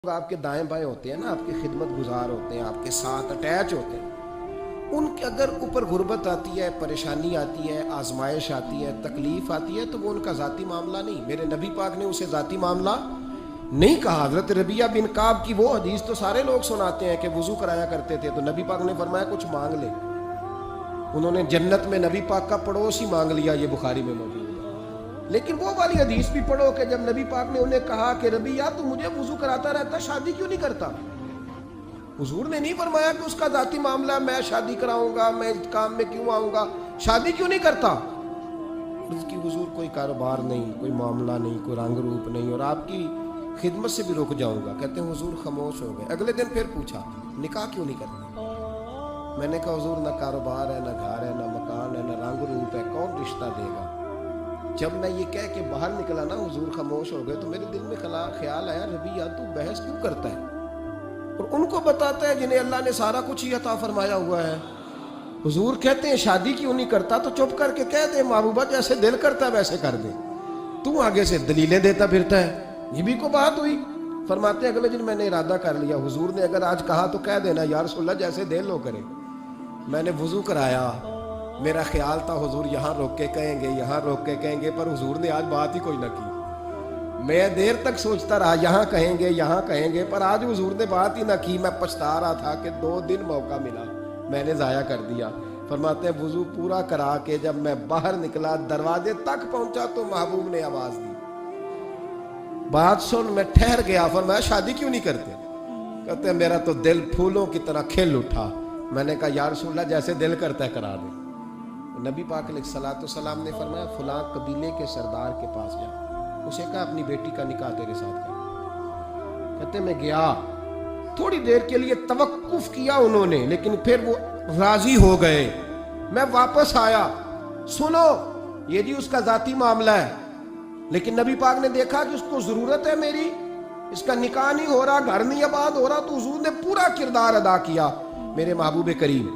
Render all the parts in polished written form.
آپ کے دائیں بائیں ہوتے ہیں نا، آپ کے خدمت گزار ہوتے ہیں، آپ کے ساتھ اٹیچ ہوتے ہیں، ان کے اگر اوپر غربت آتی ہے، پریشانی آتی ہے، آزمائش آتی ہے، تکلیف آتی ہے، تو وہ ان کا ذاتی معاملہ نہیں. میرے نبی پاک نے اسے ذاتی معاملہ نہیں کہا. حضرت ربیعہ بن کعب کی وہ حدیث تو سارے لوگ سناتے ہیں کہ وضو کرایا کرتے تھے تو نبی پاک نے فرمایا کچھ مانگ لے. انہوں نے جنت میں نبی پاک کا پڑوس ہی مانگ لیا، یہ بخاری میں موجود ہے. لیکن وہ والی حدیث بھی پڑھو کہ جب نبی پاک نے انہیں کہا کہ ربیعہ تو مجھے وضو کراتا رہتا، شادی کیوں نہیں کرتا؟ حضور نے نہیں فرمایا کہ اس کا ذاتی معاملہ میں شادی کراؤں گا، میں اس کام میں کیوں آؤں گا، شادی کیوں نہیں کرتا؟ اس کی حضور کوئی کاروبار نہیں، کوئی معاملہ نہیں، کوئی رنگ روپ نہیں، اور آپ کی خدمت سے بھی رک جاؤں گا. کہتے ہیں حضور خاموش ہو گئے. اگلے دن پھر پوچھا نکاح کیوں نہیں کرتے؟ میں نے کہا حضور نہ کاروبار ہے، نہ گھر ہے، نہ مکان ہے، نہ رنگ روپ ہے، کون رشتہ دے گا؟ جب میں یہ کہہ کے باہر نکلا نا حضور خاموش ہو گئے، تو میرے دل میں خیال آیا ربیعہ تو بحث کیوں کرتا ہے اور ان کو بتاتا ہے جنہیں اللہ نے سارا کچھ ہی عطا فرمایا ہوا ہے. حضور کہتے ہیں شادی کیوں نہیں کرتا؟ تو چپ کر کے کہہ دے محبوبہ جیسے دل کرتا ہے ویسے کر دے، تو آگے سے دلیلیں دیتا پھرتا ہے. یہ بھی کو بات ہوئی. فرماتے ہیں اگلے دن میں نے ارادہ کر لیا، حضور نے اگر آج کہا تو کہہ دینا یا رسول اللہ جیسے دل ہو کرے. میں نے وضو کرایا، میرا خیال تھا حضور یہاں روک کے کہیں گے، یہاں روک کے کہیں گے، پر حضور نے آج بات ہی کوئی نہ کی. میں دیر تک سوچتا رہا یہاں کہیں گے، یہاں کہیں گے، پر آج حضور نے بات ہی نہ کی. میں پچھتا رہا تھا کہ 2 دن موقع ملا میں نے ضائع کر دیا. فرماتے ہیں وضو پورا کرا کے جب میں باہر نکلا، دروازے تک پہنچا تو محبوب نے آواز دی. بات سن میں ٹھہر گیا. فرمایا شادی کیوں نہیں کرتے؟ کہتے ہیں میرا تو دل پھولوں کی طرح کھل اٹھا. میں نے کہا یا رسول اللہ جیسے دل کرتا ہے کرا دے. نبی پاک علیہ الصلوۃ والسلام نے فرمایا فلاں قبیلے کے سردار کے پاس جا، اسے کہا اپنی بیٹی کا نکاح تیرے ساتھ کر. کہتے میں گیا، تھوڑی دیر کے لیے توقف کیا انہوں نے، لیکن پھر وہ راضی ہو گئے. میں واپس آیا، سنو یہ جی اس کا ذاتی معاملہ ہے، لیکن نبی پاک نے دیکھا کہ اس کو ضرورت ہے میری، اس کا نکاح نہیں ہو رہا، گھر نہیں آباد ہو رہا، تو حضور نے پورا کردار ادا کیا. میرے محبوب کریم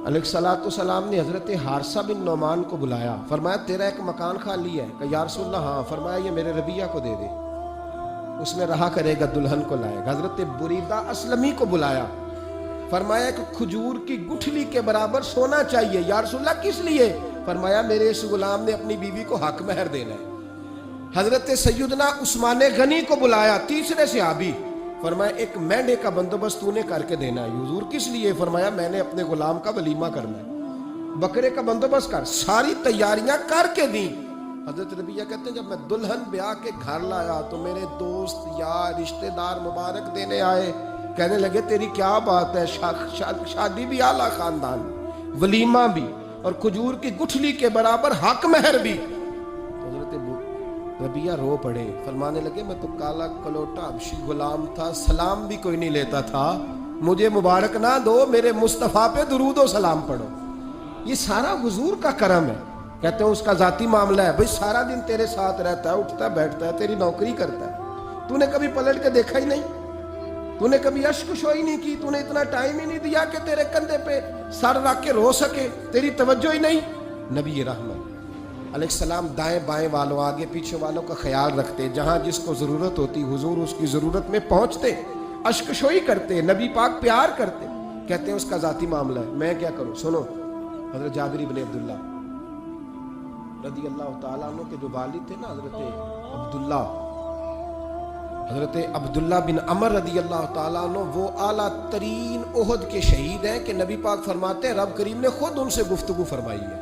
علیہ الصلوۃ والسلام نے حضرت حارثہ بن نعمان کو بلایا. فرمایا تیرا ایک مکان خالی ہے؟ کہ یا رسول اللہ ہاں. فرمایا یہ میرے ربیعہ کو دے دے، اس میں رہا کرے گا، دلہن کو لائے گا. حضرت بریدہ اسلمی کو بلایا. فرمایا ایک کھجور کی گٹھلی کے برابر سونا چاہیے. یا رسول اللہ کس لیے؟ فرمایا میرے اس غلام نے اپنی بیوی کو حق مہر دینا ہے. حضرت سیدنا عثمان غنی کو بلایا، تیسرے صحابی. فرمایا ایک مینڈے کا بندوبست تو نے کر کے دینا ہے. حضور کس لیے؟ فرمایا میں نے اپنے غلام کا ولیمہ کرنا ہے، بکرے کا بندوبست کر. ساری تیاریاں کر کے دیں. حضرت ربیعہ کہتے ہیں جب میں دلہن بیاہ کے گھر لایا تو میرے دوست یار رشتہ دار مبارک دینے آئے. کہنے لگے تیری کیا بات ہے، شادی بھی اعلیٰ خاندان، ولیمہ بھی، اور کھجور کی گٹھلی کے برابر حق مہر بھی. ربیعہ رو پڑے. فرمانے لگے میں تو کالا کلوٹا حبشی غلام تھا، سلام بھی کوئی نہیں لیتا تھا، مجھے مبارک نہ دو، میرے مصطفیٰ پہ درود و سلام پڑھو. یہ سارا حضور کا کرم ہے. کہتے ہیں اس کا ذاتی معاملہ ہے، بھئی سارا دن تیرے ساتھ رہتا ہے، اٹھتا بیٹھتا ہے، تیری نوکری کرتا ہے، تو نے کبھی پلٹ کے دیکھا ہی نہیں، تو نے کبھی اشک شوئی نہیں کی، تو نے اتنا ٹائم ہی نہیں دیا کہ تیرے کندھے پہ سر رکھ کے رو سکے، تیری توجہ ہی نہیں. نبی رحمت علیہ السلام دائیں بائیں والوں آگے پیچھے والوں کا خیال رکھتے، جہاں جس کو ضرورت ہوتی حضور اس کی ضرورت میں پہنچتے، اشک شوئی کرتے، نبی پاک پیار کرتے. کہتے ہیں اس کا ذاتی معاملہ ہے، میں کیا کروں؟ سنو حضرت جابر بن عبداللہ رضی اللہ تعالیٰ عنہ کے جو والد تھے نا حضرت عبداللہ بن عمر رضی اللہ تعالیٰ عنہ، وہ اعلیٰ ترین احد کے شہید ہیں کہ نبی پاک فرماتے ہیں رب کریم نے خود ان سے گفتگو فرمائی ہے،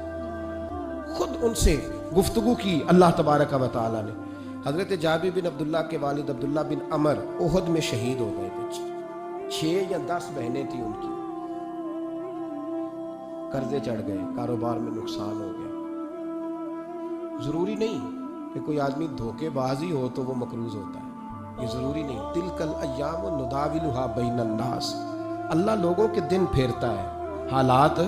خود ان سے گفتگو کی اللہ تبارک و تعالیٰ نے. حضرت جابر بن عبداللہ کے والد عبداللہ بن عمر احد میں شہید ہو گئے تھے. 6 یا 10 بہنیں تھیں ان کی، قرضے چڑھ گئے، کاروبار میں نقصان ہو گیا. ضروری نہیں کہ کوئی آدمی دھوکے بازی ہو تو وہ مقروض ہوتا ہے، یہ ضروری نہیں. تلک الایام نداولھا بین الناس، اللہ لوگوں کے دن پھیرتا ہے، حالات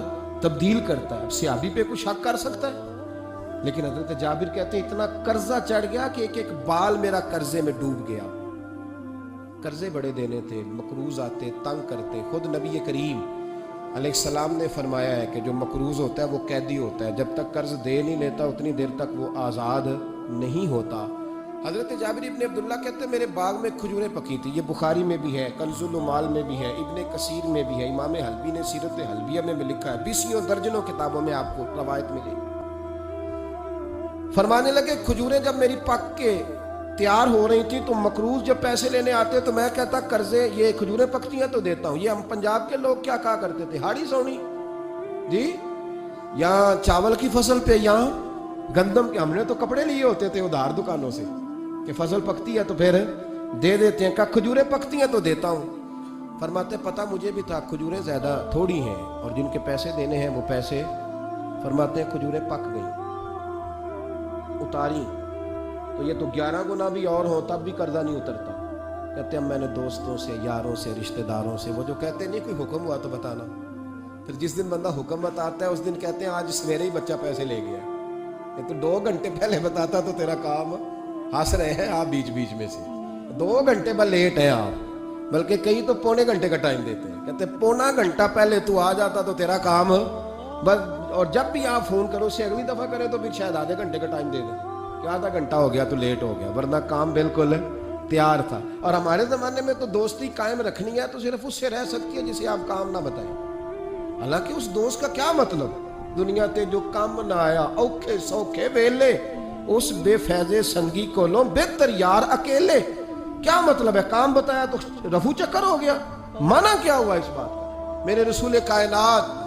تبدیل کرتا ہے. صحابی پہ کچھ شک کر سکتا ہے؟ لیکن حضرت جابر کہتے ہیں اتنا قرضہ چڑھ گیا کہ ایک بال میرا قرضے میں ڈوب گیا. قرضے بڑے دینے تھے، مقروض آتے، تنگ کرتے. خود نبی کریم علیہ السلام نے فرمایا ہے کہ جو مقروض ہوتا ہے وہ قیدی ہوتا ہے، جب تک قرض دے نہیں لیتا اتنی دیر تک وہ آزاد نہیں ہوتا. حضرت جابر ابن عبداللہ کہتے ہیں میرے باغ میں کھجوریں پکی تھی. یہ بخاری میں بھی ہے, کنز المال میں بھی ہے, ابن کثیر میں بھی ہے, امام حلبی نے سیرت حلبیہ میں بھی لکھا ہے, 20 درجنوں کتابوں میں آپ کو روایت ملے. فرمانے لگے کھجوریں جب میری پک کے تیار ہو رہی تھی تو مقروض جب پیسے لینے آتے تو میں کہتا قرضے یہ کھجوریں پکتی ہیں تو دیتا ہوں. یہ ہم پنجاب کے لوگ کیا کہا کرتے تھے, ہاڑی سونی جی, یہاں چاول کی فصل پہ, یہاں گندم کے, ہم نے تو کپڑے لیے ہوتے تھے ادھار دکانوں سے کہ فصل پکتی ہے تو پھر دے دیتے ہیں, کہ کھجوریں پکتی ہیں تو دیتا ہوں. فرماتے پتہ مجھے بھی تھا کھجوریں زیادہ تھوڑی ہیں اور جن کے پیسے دینے ہیں وہ پیسے, فرماتے ہیں کھجوریں پک گئیں, اتاری تو یہ تو 11 گنا بھی اور ہو تب بھی قرضہ نہیں اترتا. کہتے ہیں میں نے دوستوں سے, یاروں سے, رشتہ داروں سے, وہ جو کہتے نہیں کوئی حکم ہوا تو بتانا, پھر جس دن بندہ حکم بتاتا ہے اس دن کہتے ہیں آج سویرے ہی بچہ پیسے لے گیا, یہ تو 2 گھنٹے پہلے بتاتا تو تیرا کام, ہنس رہے ہیں آپ بیچ بیچ میں سے, 2 گھنٹے بعد لیٹ ہیں آپ, بلکہ کئی تو پونے گھنٹے کا ٹائم دیتے ہیں, کہتے پونا گھنٹہ پہلے تو آ جاتا تو تیرا کام بس, اور جب بھی آپ فون کرو سے اگلی دفعہ کرے تو پھر شاید آدھے گھنٹے کا ٹائم دے دیں کہ آدھا گھنٹہ ہو گیا تو لیٹ ہو گیا, ورنہ کام بالکل تیار تھا. اور ہمارے زمانے میں تو دوستی قائم رکھنی ہے تو صرف اس سے رہ سکتی ہے جسے آپ کام نہ بتائیں. حالانکہ اس دوست کا کیا مطلب, دنیا تے جو کام نہ آیا اوکھے سوکھے ویلے, اس بے فیضے سنگی کو لو بہتر یار اکیلے. کیا مطلب ہے, کام بتایا تو رفو چکر ہو گیا, مانا کیا ہوا اس بات کا. میرے رسول کائنات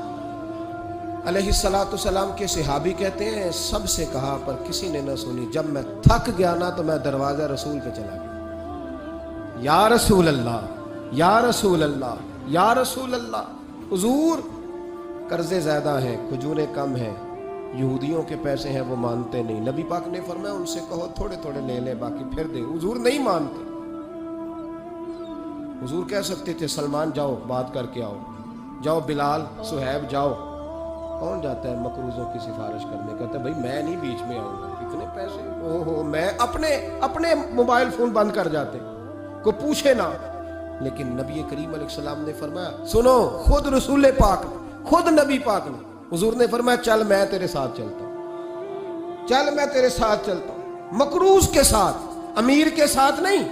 علیہ السلام کے صحابی کہتے ہیں سب سے کہا پر کسی نے نہ سنی, جب میں تھک گیا نا تو میں دروازہ رسول پہ چلا گیا, یا رسول اللہ, یا رسول اللہ, یا رسول اللہ. حضور قرضے زیادہ ہیں, کھجوریں کم ہیں, یہودیوں کے پیسے ہیں وہ مانتے نہیں. نبی پاک نے فرمایا ان سے کہو تھوڑے تھوڑے لے لے باقی پھر دیں. حضور نہیں مانتے. حضور کہہ سکتے تھے سلمان جاؤ بات کر کے آؤ, جاؤ بلال, صہیب جاؤ. کون جاتا ہے مقروضوں کی سفارش کرنے, کہتا ہے بھائی میں نہیں بیچ میں آؤں گا, اتنے پیسے اوہو, میں اپنے موبائل فون بند کر جاتے, کوئی پوچھے نہ. لیکن نبی کریم علیہ السلام نے فرمایا سنو, خود رسول پاک, خود نبی پاک نے, حضور نے فرمایا چل میں تیرے ساتھ چلتا ہوں, چل میں تیرے ساتھ چلتا ہوں. مقروض کے ساتھ, امیر کے ساتھ نہیں,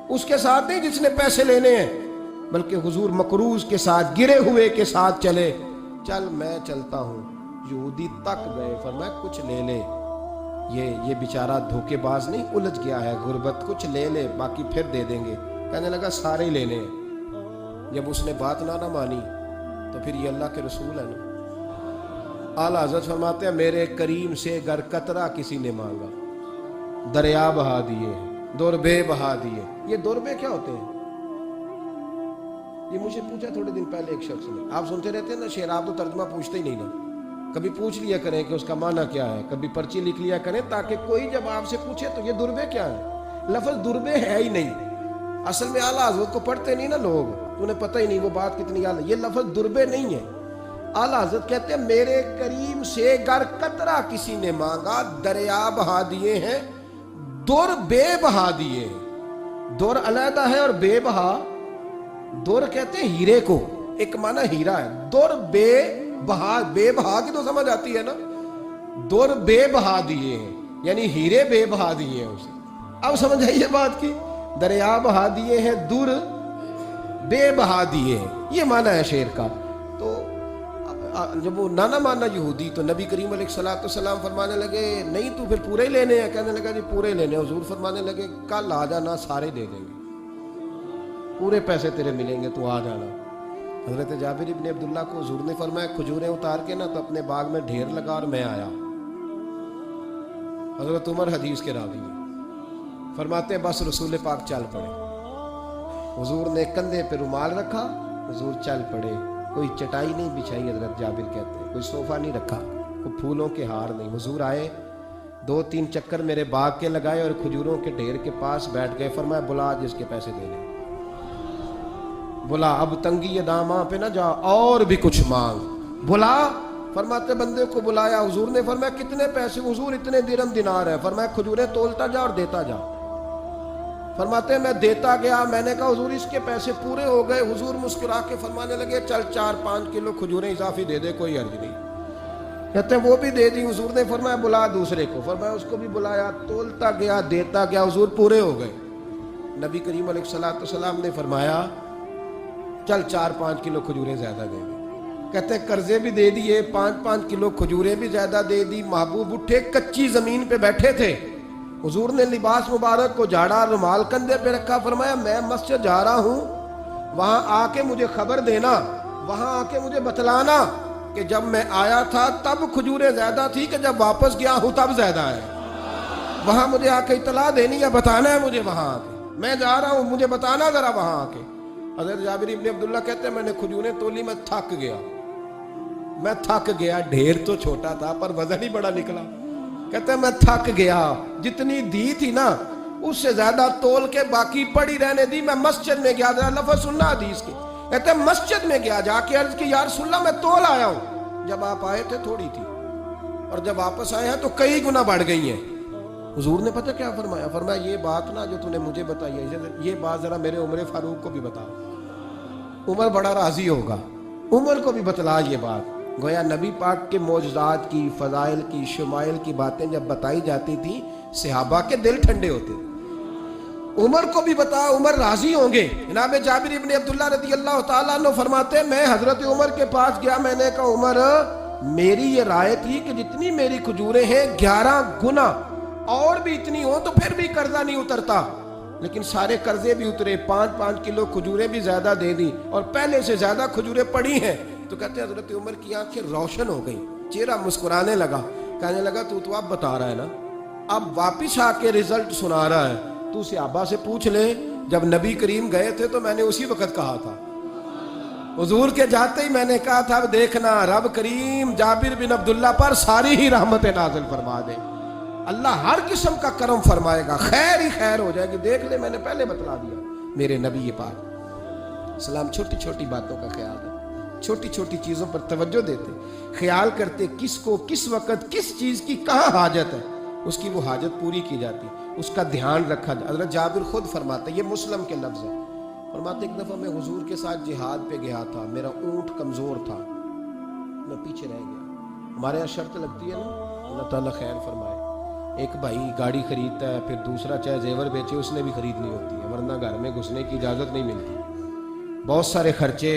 اس کے ساتھ نہیں جس نے پیسے لینے ہیں, بلکہ حضور مقروض کے ساتھ, گرے ہوئے کے ساتھ چلے. چل میں چلتا ہوں. یہودی تک گئے, فرمایا کچھ لے لے, یہ بیچارہ دھوکے باز نہیں الجھ گیا ہے غربت, کچھ لے لے باقی پھر دے دیں گے. کہنے لگا سارے ہی لینے ہیں. جب اس نے بات نہ مانی تو پھر یہ اللہ کے رسول ہے نا. اعلیٰ حضرت فرماتے ہیں میرے کریم سے گر قطرہ کسی نے مانگا, دریا بہا دیے, دربے بہا دیے. یہ دربے کیا ہوتے ہیں, یہ مجھے پوچھا تھوڑے دن پہلے ایک شخص نے. آپ سنتے رہتے ہیں نا شعر, آپ تو ترجمہ پوچھتے ہی نہیں نا, کبھی پوچھ لیا کریں کہ اس کا معنی کیا ہے, کبھی پرچی لکھ لیا کریں تاکہ کوئی جب آپ سے پوچھے تو یہ دربے کیا ہے. لفظ دربے ہے ہی نہیں, اصل میں اعلیٰ حضرت کو پڑھتے نہیں نا لوگ, انہیں پتہ ہی نہیں وہ بات کتنی اعلیٰ. یہ لفظ دربے نہیں ہے. اعلیٰ حضرت کہتے ہیں میرے کریم سے گر قطرہ کسی نے مانگا, دریا بہا دیے ہیں, در بے بہا دیے ہیں. در علیحدہ ہے اور بے بہا, در کہتے ہیں ہیرے کو, ایک معنی ہیرا ہے, در بے بہا, بے بہا کی تو سمجھ آتی ہے نا, در بے بہا دیے ہیں یعنی ہیرے بے بہا دیے ہیں اسے. اب سمجھ آئیے بات کی, دریا بہا دیے ہیں, در بے بہا دیے ہیں, یہ معنی ہے شعر کا. تو جب وہ نانا مانا یہودی تو نبی کریم علیہ السلام فرمانے لگے نہیں تو پھر پورے ہی لینے ہیں. کہنے لگا جی پورے لینے. حضور فرمانے لگے کل آ جانا سارے دے دیں گے, پورے پیسے تیرے ملیں گے, تو آ جانا. حضرت جابر ابن عبداللہ کو حضور نے فرمایا کھجوریں اتار کے نا تو اپنے باغ میں ڈھیر لگا اور میں آیا. حضرت عمر حدیث کے راوی ہیں, فرماتے ہیں بس رسول پاک چل پڑے. حضور نے کندھے پہ رومال رکھا, حضور چل پڑے. کوئی چٹائی نہیں بچھائی, حضرت جابر کہتے ہیں, کوئی صوفہ نہیں رکھا, کوئی پھولوں کے ہار نہیں. حضور آئے, 2-3 چکر میرے باغ کے لگائے اور کھجوروں کے ڈھیر کے پاس بیٹھ گئے. فرمایا بلا جس کے پیسے دینے, بلا, اب تنگی داماں پہ نہ جا اور بھی کچھ مانگ, بلا. فرماتے بندے کو بلایا. حضور نے فرمایا کتنے پیسے, حضور اتنے درہم دینار ہے. فرمایا کھجوریں تولتا جا اور دیتا جا. فرماتے ہیں میں دیتا گیا, میں نے کہا حضور اس کے پیسے پورے ہو گئے. حضور مسکرا کے فرمانے لگے چل 4-5 کلو کھجوریں اضافی دے دے, کوئی حرج نہیں. کہتے ہیں وہ بھی دے دی. حضور نے فرمایا بلا دوسرے کو. فرمایا اس کو بھی بلایا, تولتا گیا, دیتا گیا, حضور پورے ہو گئے. نبی کریم علیہ الصلوۃ والسلام نے فرمایا چل 4-5 کلو کھجوریں زیادہ دے دی. کہتے ہیں قرضے بھی دے دیے, 5-5 کلو کھجوریں بھی زیادہ دے دی. محبوب اٹھے, کچی زمین پہ بیٹھے تھے. حضور نے لباس مبارک کو جھاڑا, رومال کندھے پہ رکھا. فرمایا میں مسجد جا رہا ہوں, وہاں آ کے مجھے خبر دینا, وہاں آ کے مجھے بتلانا کہ جب میں آیا تھا تب کھجوریں زیادہ تھی کہ جب واپس گیا ہوں تب زیادہ ہے. وہاں مجھے آ کے اطلاع دینی ہے, بتانا ہے مجھے. وہاں آ کے میں جا رہا ہوں, مجھے بتانا ذرا وہاں آ کے. حضرت جابر ابن عبداللہ کہتے ہیں میں نے کھجوریں تولی, میں تھک گیا. میں تھک گیا, ڈھیر تو چھوٹا تھا پر وزن ہی بڑا نکلا. کہتے ہیں میں تھک گیا, جتنی دی تھی نا اس سے زیادہ تول کے باقی پڑی رہنے دی. میں مسجد میں گیا, ذرا لفظ سننا حدیث کے. کہتے ہیں مسجد میں گیا, جا کے عرض کی یا رسول اللہ میں تول آیا ہوں. جب آپ آئے تھے تھوڑی تھی, اور جب واپس آئے ہیں تو کئی گنا بڑھ گئی ہیں. حضور نے پتہ کیا فرمایا؟ فرمایا یہ بات نا جو تو نے مجھے بتائی ہے, یہ بات ذرا میرے عمر فاروق کو بھی بتا. عمر بڑا راضی ہوگا. عمر کو بھی بتلا یہ بات. گویا نبی پاک کے معجزات کی, فضائل کی, شمائل کی باتیں جب بتائی جاتی تھی صحابہ کے دل ٹھنڈے ہوتے. عمر کو بھی بتا, عمر راضی ہوں گے. جناب جابر ابن عبداللہ رضی اللہ تعالیٰ عنہ فرماتے ہیں میں حضرت عمر کے پاس گیا, میں نے کہا عمر میری یہ رائے تھی کہ جتنی میری کھجوریں ہیں 11 گنا اور بھی اتنی ہوں تو پھر بھی قرضہ نہیں اترتا, لیکن سارے قرضے بھی اترے, 5-5 کلو کھجوریں بھی زیادہ دے دی اور پہلے سے زیادہ کھجوریں پڑی ہیں. تو کہتے ہیں حضرت عمر کی آنکھیں روشن ہو گئی, چہرہ مسکرانے لگا, کہنے لگا تو اب بتا رہا ہے نا, اب واپس آ کے رزلٹ سنا رہا ہے, تو صحابہ سے پوچھ لے جب نبی کریم گئے تھے تو میں نے اسی وقت کہا تھا. حضور کے جاتے ہی میں نے کہا تھا اب دیکھنا رب کریم جابر بن عبداللہ پر ساری ہی رحمت نازل فرما دے, اللہ ہر قسم کا کرم فرمائے گا, خیر ہی خیر ہو جائے گی. دیکھ لے میں نے پہلے بتلا دیا. میرے نبی پاک سلام چھوٹی چھوٹی باتوں کا خیال ہے, چھوٹی چھوٹی چیزوں پر توجہ دیتے, خیال کرتے کس کو کس وقت کس چیز کی کہاں حاجت ہے, اس کی وہ حاجت پوری کی جاتی, اس کا دھیان رکھا جاتا. حضرت جابر خود فرماتے, یہ مسلم کے لفظ ہے, فرماتے ایک دفعہ میں حضور کے ساتھ جہاد پہ گیا تھا, میرا اونٹ کمزور تھا, میں پیچھے رہ گیا. ہمارے یہاں شرط لگتی ہے نا, اللہ تعالیٰ خیر فرمائے, ایک بھائی گاڑی خریدتا ہے پھر دوسرا چاہے زیور بیچے اس نے بھی خریدنی ہوتی ہے, ورنہ گھر میں گھسنے کی اجازت نہیں ملتی. بہت سارے خرچے,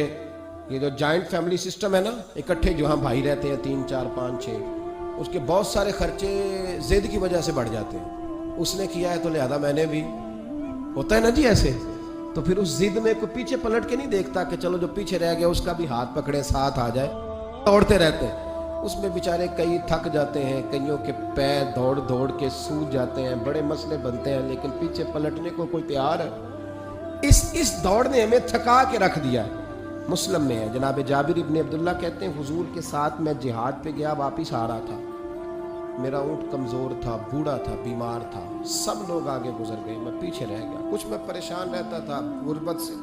یہ جو جوائنٹ فیملی سسٹم ہے نا, اکٹھے جہاں بھائی رہتے ہیں 3, 4, 5, 6, اس کے بہت سارے خرچے ضد کی وجہ سے بڑھ جاتے ہیں. اس نے کیا ہے تو لہذا میں نے بھی, ہوتا ہے نا جی ایسے. تو پھر اس ضد میں کوئی پیچھے پلٹ کے نہیں دیکھتا کہ چلو جو پیچھے رہ گیا اس کا بھی ہاتھ پکڑے ساتھ آ جائے, دوڑتے رہتے ہیں. اس میں بیچارے کئی تھک جاتے ہیں, کئیوں کے پیر دوڑ دوڑ کے سوج جاتے ہیں, بڑے مسئلے بنتے ہیں, لیکن پیچھے پلٹنے کو کوئی تیار ہے؟ اس دوڑ نے ہمیں تھکا کے رکھ دیا ہے. مسلم میں ہے, جناب جابر ابن عبداللہ کہتے ہیں حضور کے ساتھ میں جہاد پہ گیا, واپس آ رہا تھا, میرا اونٹ کمزور تھا, بوڑھا تھا, بیمار تھا, سب لوگ آگے گزر گئے, میں پیچھے رہ گیا. کچھ میں پریشان رہتا تھا غربت سے,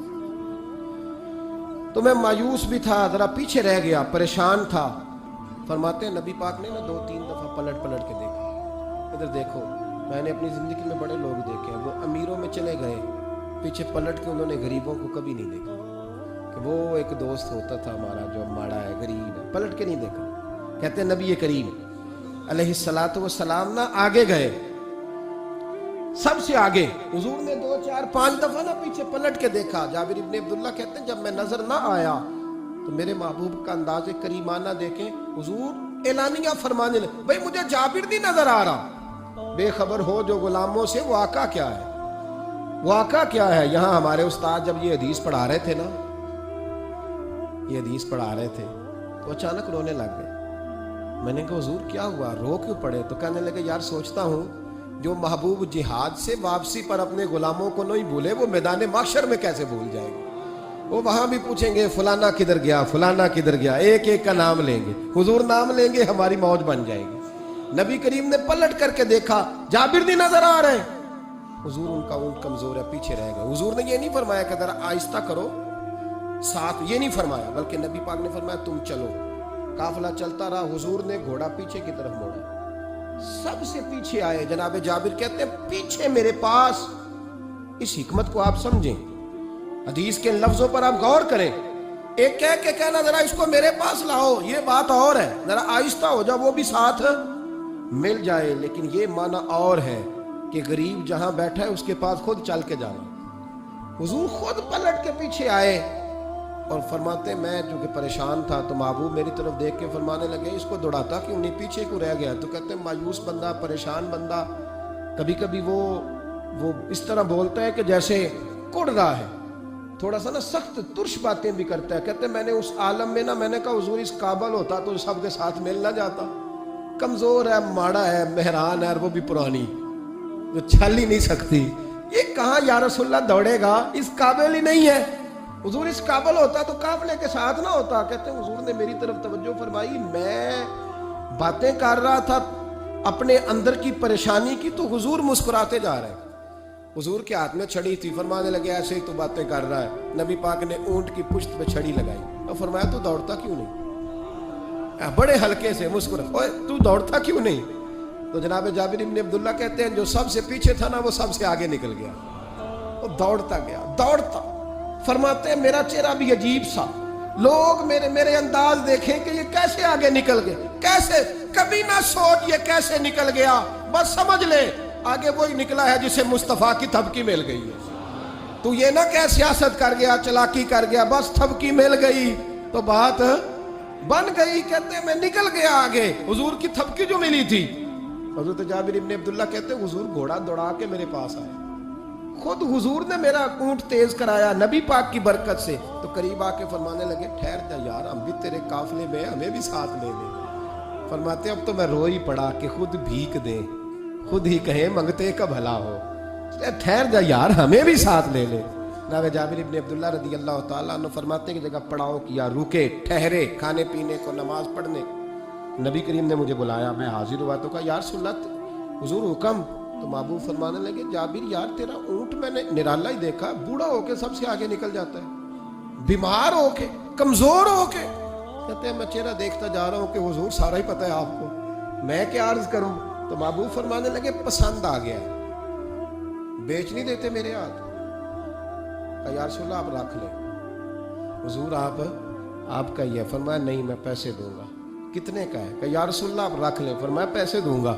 تو میں مایوس بھی تھا, ذرا پیچھے رہ گیا, پریشان تھا. فرماتے ہیں نبی پاک نے نا 2-3 دفعہ پلٹ کے دیکھا, ادھر دیکھو. میں نے اپنی زندگی میں بڑے لوگ دیکھے ہیں, وہ امیروں میں چلے گئے, پیچھے پلٹ کے انہوں نے غریبوں کو کبھی نہیں دیکھا کہ وہ ایک دوست ہوتا تھا ہمارا جو ماڑا ہے, غریب ہے, پلٹ کے نہیں دیکھا. کہتے ہیں نبی کریم علیہ الصلوۃ والسلام نا آگے گئے, سب سے آگے. حضور نے 2, 4, 5 دفعہ نا پیچھے پلٹ کے دیکھا. جابر ابن عبداللہ کہتے ہیں جب میں نظر نہ آیا تو میرے محبوب کا انداز کریمانہ دیکھیں, حضور اعلانیہ فرمانے لگے, بھئی مجھے جابر نہیں نظر آ رہا, بے خبر ہو جو غلاموں سے, وہ آقا کیا ہے, وہ آقا کیا ہے. یہاں ہمارے استاد جب یہ حدیث پڑھا رہے تھے نا, یہ حدیث پڑھا رہے تھے تو اچانک رونے لگ گئے. میں نے کہا حضور کیا ہوا, رو کیوں پڑے؟ تو کہنے لگے یار سوچتا ہوں جو محبوب جہاد سے واپسی پر اپنے غلاموں کو نہیں بھولے, وہ میدان محشر میں کیسے بھول جائے گا. وہ وہاں بھی پوچھیں گے فلانا کدھر گیا, فلانا کدھر گیا, ایک ایک کا نام لیں گے. حضور نام لیں گے, ہماری موج بن جائے گی. نبی کریم نے پلٹ کر کے دیکھا, جابر نہیں نظر آ رہے. حضور ان کا اونٹ کمزور ہے, پیچھے رہ گئے. حضور نے یہ نہیں فرمایا کہ ذرا آہستہ کرو ساتھ, یہ نہیں فرمایا, بلکہ نبی پاک نے فرمایا تم چلو. قافلہ چلتا رہا, حضور نے گھوڑا پیچھے کی طرف موڑا, سب سے پیچھے آئے. جناب جابر کہتے ہیں پیچھے میرے پاس. اس حکمت کو آپ سمجھیں, حدیث کے لفظوں پر آپ غور کریں. ایک کہہ کے کہنا ذرا اس کو میرے پاس لاؤ یہ بات اور ہے، ذرا آہستہ ہو جا، وہ بھی ساتھ مل جائے، لیکن یہ معنی اور ہے کہ غریب جہاں بیٹھا ہے اس کے پاس خود چل کے جانا۔ حضور خود پلٹ کے پیچھے آئے اور فرماتے میں چونکہ پریشان تھا تو محبوب میری طرف دیکھ کے فرمانے لگے اس کو دوڑاتا کیوں نہیں، پیچھے کو رہ گیا؟ تو کہتے ہیں مایوس بندہ، پریشان بندہ کبھی کبھی وہ اس طرح بولتا ہے کہ جیسے کڑ رہا ہے، تھوڑا سا نا سخت ترش باتیں بھی کرتا ہے۔ کہتے ہیں میں نے اس عالم میں نا، میں نے کہا حضور اس قابل ہوتا تو سب کے ساتھ مل نہ جاتا، کمزور ہے، ماڑا ہے، مہران ہے، اور وہ بھی پرانی جو چھل ہی نہیں سکتی، یہ کہاں یا رسول اللہ دوڑے گا، اس قابل ہی نہیں ہے۔ حضور اس قابل ہوتا تو قافلے کے ساتھ نہ ہوتا۔ کہتے ہیں حضور نے میری طرف توجہ فرمائی، میں باتیں کر رہا تھا اپنے اندر کی پریشانی کی، تو حضور مسکراتے جا رہے ہیں۔ حضور کے ہاتھ میں چھڑی تھی، فرمانے لگے ایسے ہی تو باتیں کر رہا ہے۔ نبی پاک نے اونٹ کی پشت پہ چھڑی لگائی اور فرمایا تو دوڑتا کیوں نہیں؟ بڑے ہلکے سے مسکرا، اوے تو دوڑتا کیوں نہیں؟ تو جناب جابر ابن عبداللہ کہتے ہیں جو سب سے پیچھے تھا نا وہ سب سے آگے نکل گیا، وہ دوڑتا گیا، دوڑتا۔ فرماتے ہیں میرا چہرہ بھی عجیب سا، لوگ میرے انداز دیکھیں کہ یہ کیسے آگے نکل گئے، کیسے، کبھی نہ سوچ یہ کیسے نکل گیا، بس سمجھ لے آگے وہی نکلا ہے جسے مصطفیٰ کی تھپکی مل گئی ہے۔ تو یہ نہ کہ سیاست کر گیا، چلاکی کر گیا، بس تھپکی مل گئی تو بات بن گئی۔ کہتے ہیں میں نکل گیا آگے، حضور کی تھپکی جو ملی تھی۔ حضرت جابر ابن عبداللہ کہتے ہیں حضور گھوڑا دوڑا کے میرے پاس آئے، خود حضور نے میرا اونٹ تیز کرایا نبی پاک کی برکت سے۔ تو قریب آ کے فرمانے لگے ٹھہر جا یار، ہم بھی تیرے قافلے میں، ہمیں بھی ساتھ لے لے۔ فرماتے اب تو میں رو ہی پڑا کہ خود بھیک دیں، خود ہی کہیں منگتے کا بھلا ہو، ٹھہر جا یار ہمیں بھی ساتھ لے لے۔ جناب جابر ابن عبداللہ رضی اللہ تعالیٰ عنہ فرماتے ہیں کہ جگہ پڑاؤ کیا، رکے، ٹھہرے کھانے پینے کو، نماز پڑھنے۔ نبی کریم نے مجھے بلایا، میں حاضر ہوا تو کہا یا رسول اللہ حضور حکم۔ تو محبوب فرمانے لگے جابر یار تیرا اونٹ میں نے نرالا ہی دیکھا، بوڑھا ہو کے سب سے آگے نکل جاتا ہے، بیمار ہو کے، کمزور ہو کے۔ کہتے ہیں میں چہرہ دیکھتا جا رہا ہوں کہ حضور سارا ہی پتہ ہے آپ کو، میں کیا عرض کروں؟ تو محبوب فرمانے لگے پسند آ گیا، بیچ نہیں دیتے میرے ہاتھ؟ کہا یا رسول اللہ آپ رکھ لیں۔ حضور آپ کا یہ؟ فرمایا نہیں میں پیسے دوں گا۔ کتنے کا ہے؟ کہ یا رسول اللہ آپ رکھ لیں۔ فرمایا پیسے دوں گا۔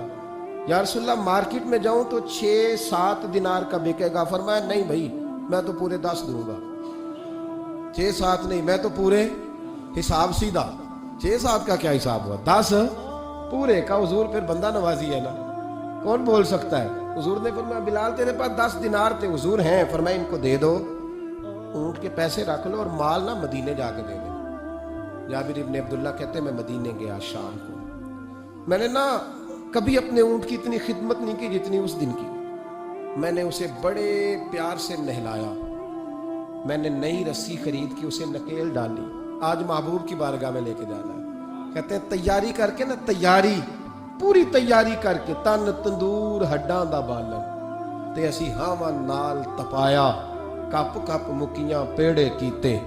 یا رسول اللہ مارکیٹ میں جاؤں تو 6-7 دینار کا بکے گا۔ فرمایا نہیں بھائی میں تو پورے 10 دوں گا۔ 6-7 نہیں، میں تو پورے، حساب سیدھا، 6-7 کا کیا حساب ہوا، 10 پورے کا۔ حضور پھر بندہ نوازی ہے نا، کون بول سکتا ہے؟ حضور نے فرمایا بلال تیرے پاس 10 دینار تھے؟ حضور ہیں۔ فرمایا ان کو دے دو، اونٹ کے پیسے رکھ لو اور مال نہ مدینے جا کے دے دو۔ جابر ابن عبداللہ کہتے ہیں میں مدینے گیا شام کو، میں نے نا کبھی اپنے اونٹ کی اتنی خدمت نہیں کی جتنی اس دن کی۔ میں نے اسے بڑے پیار سے نہلایا، میں نے نئی رسی خرید کی، اسے نکیل ڈالی، آج محبوب کی بارگاہ میں لے کے جانا ہے۔ کہتے ہیں تیاری کر کے نا، تیاری پوری تیاری کر کے، تن تندور ہڈاں دا بالن تے اسی ہاواں نال تپایا، کپ کپ مکیاں پیڑے کیتے،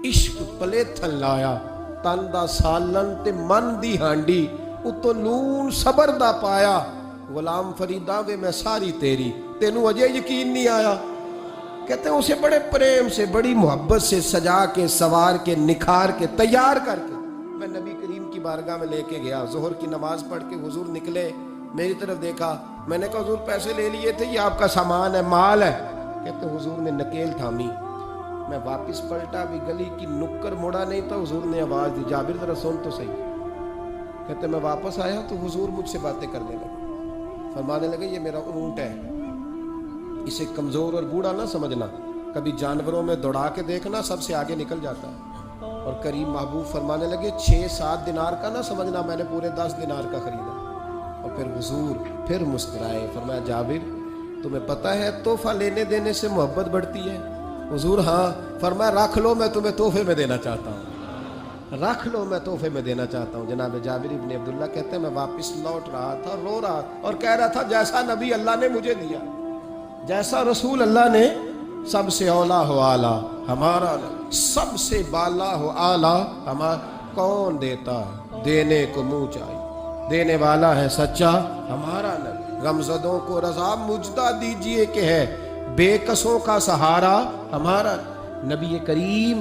عشق پلے تھن لایا، تن دا سالن تے من دی ہانڈی، اتو نون صبر دا پایا، غلام فریداں وے میں ساری تیری، تینوں اجے یقین نہیں آیا۔ کہتے ہیں اسے بڑے پریم سے، بڑی محبت سے سجا کے، سوار کے، نکھار کے، تیار کر کے میں نبی کریم کی بارگاہ میں لے کے گیا۔ ظہر کی نماز پڑھ کے حضور نکلے، میری طرف دیکھا، میں نے کہا حضور پیسے لے لیے تھے، یہ آپ کا سامان ہے، مال ہے؟ کہتے ہیں حضور نے نکیل تھامی، میں واپس پلٹا بھی، گلی کی نکر مڑا نہیں تھا، حضور نے آواز دی جابر ذرا سن تو صحیح۔ کہتے میں واپس آیا تو حضور مجھ سے باتیں کرنے لگے، فرمانے لگے یہ میرا اونٹ ہے، اسے کمزور اور بوڑھا نہ سمجھنا، کبھی جانوروں میں دوڑا کے دیکھنا سب سے آگے نکل جاتا ہے۔ اور کریم محبوب فرمانے لگے 6-7 دینار کا نہ سمجھنا، میں نے پورے 10 دینار کا خریدا۔ اور پھر حضور پھر مسکرائے، فرمایا جابر تمہیں پتہ ہے تحفہ لینے دینے سے محبت بڑھتی ہے؟ حضور ہاں۔ فرمایا رکھ لو، میں تمہیں تحفے میں دینا چاہتا ہوں، رکھ لو میں تحفے میں دینا چاہتا ہوں۔ جناب جابر ابن عبداللہ کہتے ہیں میں واپس لوٹ رہا تھا، رو رہا اور کہہ رہا تھا جیسا نبی اللہ نے مجھے دیا، جیسا رسول اللہ نے، سب سے اولا ہو آلہ ہمارا، سب سے بالا ہو آلہ ہمارا، کون دیتا ہے دینے کو منہ چاہیے، دینے والا ہے سچا ہمارا نبی، غمزدوں کو رضا مجدہ دیجئے کہ ہے بے کسوں کا سہارا ہمارا نبی کریم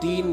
3